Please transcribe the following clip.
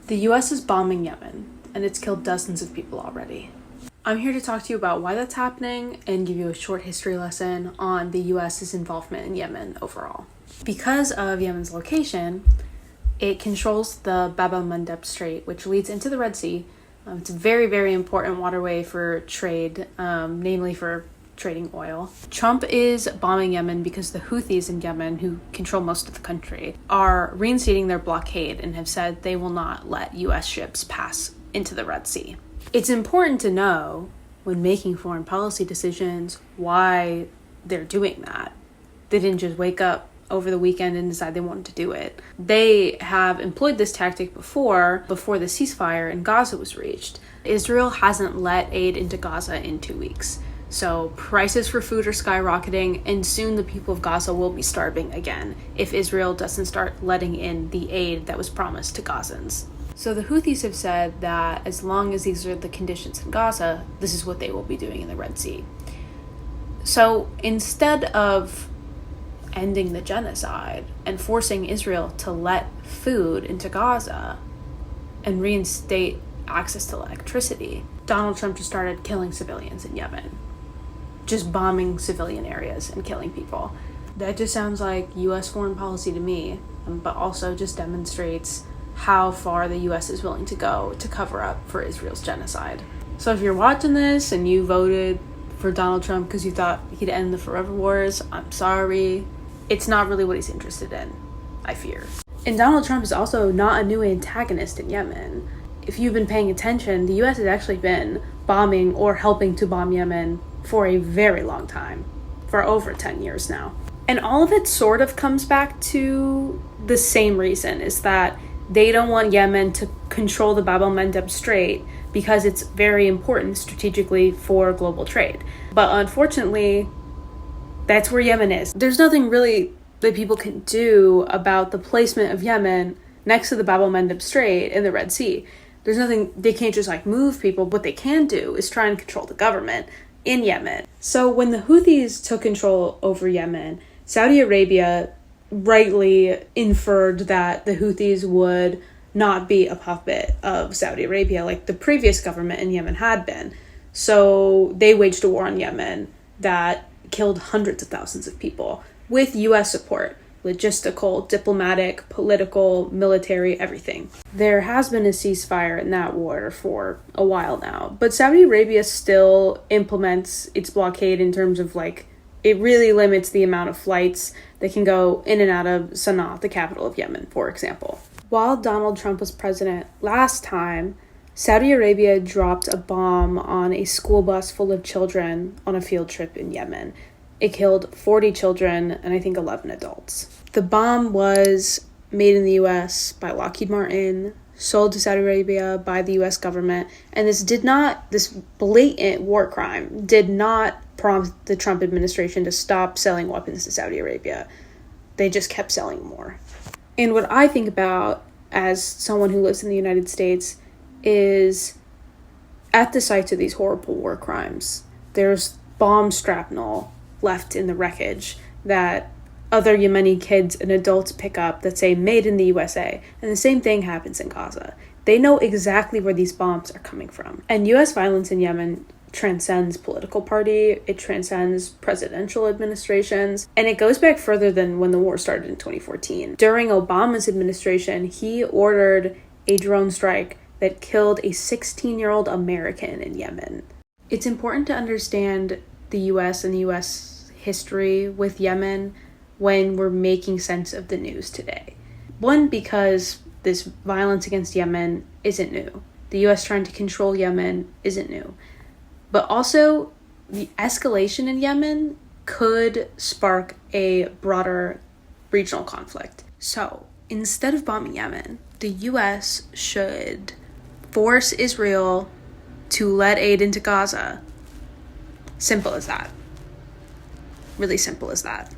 The US is bombing Yemen, and it's killed dozens of people already. I'm here to talk to you about why that's happening and give you a short history lesson on the US's involvement in Yemen overall. Because of Yemen's location, it controls the Bab el-Mandeb Strait, which leads into the Red Sea. It's a very, very important waterway for trade, namely for trading oil. Trump is bombing Yemen because the Houthis in Yemen, who control most of the country, are reinstating their blockade and have said they will not let US ships pass into the Red Sea. It's important to know, when making foreign policy decisions, why they're doing that. They didn't just wake up over the weekend and decide they wanted to do it. They have employed this tactic before the ceasefire in Gaza was reached. Israel hasn't let aid into Gaza in 2 weeks. So prices for food are skyrocketing, and soon the people of Gaza will be starving again if Israel doesn't start letting in the aid that was promised to Gazans. So the Houthis have said that as long as these are the conditions in Gaza, this is what they will be doing in the Red Sea. So instead of ending the genocide and forcing Israel to let food into Gaza and reinstate access to electricity, Donald Trump just started killing civilians in Yemen. Just bombing civilian areas and killing people. That just sounds like US foreign policy to me, but also just demonstrates how far the US is willing to go to cover up for Israel's genocide. So if you're watching this and you voted for Donald Trump because you thought he'd end the forever wars, I'm sorry. It's not really what he's interested in, I fear. And Donald Trump is also not a new antagonist in Yemen. If you've been paying attention, the US has actually been bombing or helping to bomb Yemen for a very long time, for over 10 years now. And all of it sort of comes back to the same reason, is that they don't want Yemen to control the Bab el-Mandeb Strait because it's very important strategically for global trade. But unfortunately, that's where Yemen is. There's nothing really that people can do about the placement of Yemen next to the Bab el-Mandeb Strait in the Red Sea. There's nothing, they can't just move people. What they can do is try and control the government in Yemen. So when the Houthis took control over Yemen, Saudi Arabia rightly inferred that the Houthis would not be a puppet of Saudi Arabia like the previous government in Yemen had been. So they waged a war on Yemen that killed hundreds of thousands of people with US support. Logistical, diplomatic, political, military, everything. There has been a ceasefire in that war for a while now, but Saudi Arabia still implements its blockade in terms of it really limits the amount of flights that can go in and out of Sana'a, the capital of Yemen, for example. While Donald Trump was president last time, Saudi Arabia dropped a bomb on a school bus full of children on a field trip in Yemen. It killed 40 children and I think 11 adults. The bomb was made in the US by Lockheed Martin, sold to Saudi Arabia by the US government, and this blatant war crime did not prompt the Trump administration to stop selling weapons to Saudi Arabia. They just kept selling more. And what I think about as someone who lives in the United States is at the sites of these horrible war crimes, there's bomb shrapnel left in the wreckage that other Yemeni kids and adults pick up that say made in the USA. And the same thing happens in Gaza. They know exactly where these bombs are coming from. And US violence in Yemen transcends political party, it transcends presidential administrations, and it goes back further than when the war started in 2014. During Obama's administration, he ordered a drone strike that killed a 16-year-old American in Yemen. It's important to understand the US and the US history with Yemen when we're making sense of the news today. One, because this violence against Yemen isn't new. The US trying to control Yemen isn't new. But also, the escalation in Yemen could spark a broader regional conflict. So, instead of bombing Yemen, the US should force Israel to let aid into Gaza. Simple as that. Really simple as that.